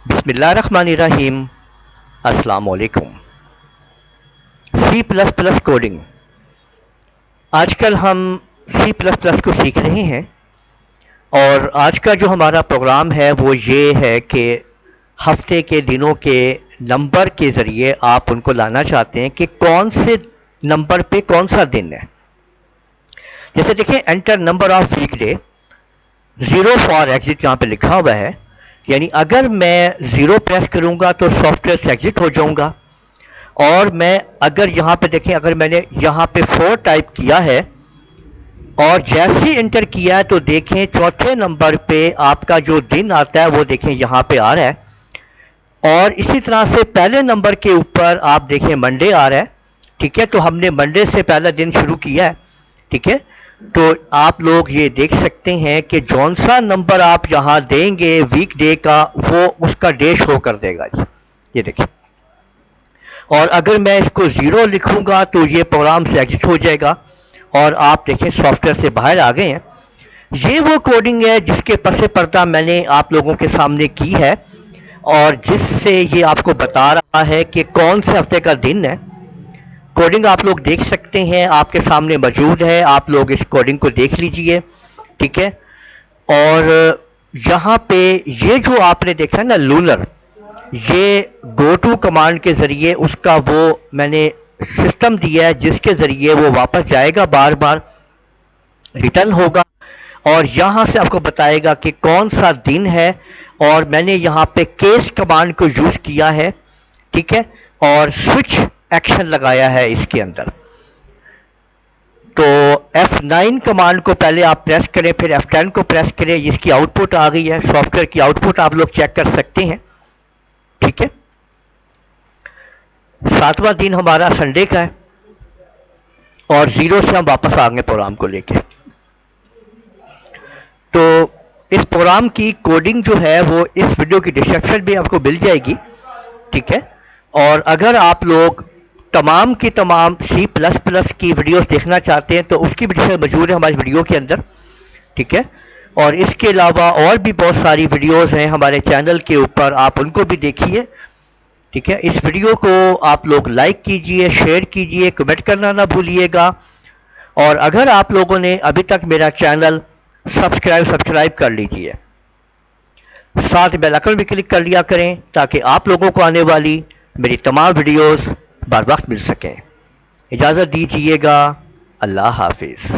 بسم اللہ الرحمن الرحیم۔ السلام علیکم۔ سی پلس پلس کوڈنگ، آج کل ہم سی پلس پلس کو سیکھ رہے ہیں، اور آج کا جو ہمارا پروگرام ہے وہ یہ ہے کہ ہفتے کے دنوں کے نمبر کے ذریعے آپ ان کو لانا چاہتے ہیں کہ کون سے نمبر پہ کون سا دن ہے۔ جیسے دیکھیں، enter number of weekday, 0 for exit یہاں پہ لکھا ہوا ہے، یعنی اگر میں 0 پریس کروں گا تو سافٹ ویئر سے ایگزٹ ہو جاؤں گا، اور میں اگر یہاں پہ دیکھیں، اگر میں نے یہاں پہ 4 ٹائپ کیا ہے اور جیسے ہی انٹر کیا ہے تو دیکھیں چوتھے نمبر پہ آپ کا جو دن آتا ہے وہ دیکھیں یہاں پہ آ رہا ہے، اور اسی طرح سے پہلے نمبر کے اوپر آپ دیکھیں منڈے آ رہا ہے۔ ٹھیک ہے، تو ہم نے منڈے سے پہلا دن شروع کیا ہے۔ ٹھیک ہے، تو آپ لوگ یہ دیکھ سکتے ہیں کہ جون سا نمبر آپ یہاں دیں گے ویک ڈے کا، وہ اس کا ڈے شو کر دے گا جی، یہ دیکھیں۔ اور اگر میں اس کو 0 لکھوں گا تو یہ پروگرام سے ایگزٹ ہو جائے گا، اور آپ دیکھیں سافٹ ویئر سے باہر آ گئے ہیں۔ یہ وہ کوڈنگ ہے جس کے پس پردہ میں نے آپ لوگوں کے سامنے کی ہے، اور جس سے یہ آپ کو بتا رہا ہے کہ کون سے ہفتے کا دن ہے۔ کوڈنگ آپ لوگ دیکھ سکتے ہیں، آپ کے سامنے موجود ہے، آپ لوگ اس کوڈنگ کو دیکھ لیجئے۔ ٹھیک ہے، اور یہاں پہ یہ جو آپ نے دیکھا نا لونر، یہ گو ٹو کمانڈ کے ذریعے اس کا وہ میں نے سسٹم دیا ہے جس کے ذریعے وہ واپس جائے گا، بار بار ریٹرن ہوگا، اور یہاں سے آپ کو بتائے گا کہ کون سا دن ہے، اور میں نے یہاں پہ کیس کمانڈ کو یوز کیا ہے۔ ٹھیک ہے، اور سوئچ ایکشن لگایا ہے اس کے اندر۔ تو F9 کمانڈ کو پہلے آپ پریس کریں، پھر F10 کو پریس کریں، اس کی آؤٹ پٹ آ گئی ہے، سافٹ ویئر کی آؤٹ پٹ آپ لوگ چیک کر سکتے ہیں۔ ٹھیک ہے، 7واں دن ہمارا سنڈے کا ہے، اور 0 سے ہم واپس آ گئے پروگرام کو لے کے۔ تو اس پروگرام کی کوڈنگ جو ہے وہ اس ویڈیو کی ڈسکرپشن بھی آپ کو مل جائے گی۔ ٹھیک ہے، اور اگر آپ لوگ تمام کی تمام سی پلس پلس کی ویڈیوز دیکھنا چاہتے ہیں تو اس کی بھی موجود ہے ہماری ویڈیو کے اندر۔ ٹھیک ہے، اور اس کے علاوہ اور بھی بہت ساری ویڈیوز ہیں ہمارے چینل کے اوپر، آپ ان کو بھی دیکھیے۔ ٹھیک ہے، اس ویڈیو کو آپ لوگ لائک کیجئے، شیئر کیجئے، کمنٹ کرنا نہ بھولیے گا، اور اگر آپ لوگوں نے ابھی تک میرا چینل سبسکرائب کر لیجئے، ساتھ بیل آئیکن بھی کلک کر لیا کریں تاکہ آپ لوگوں کو آنے والی میری تمام ویڈیوز بر وقت مل سکیں۔ اجازت دیجئے گا، اللہ حافظ۔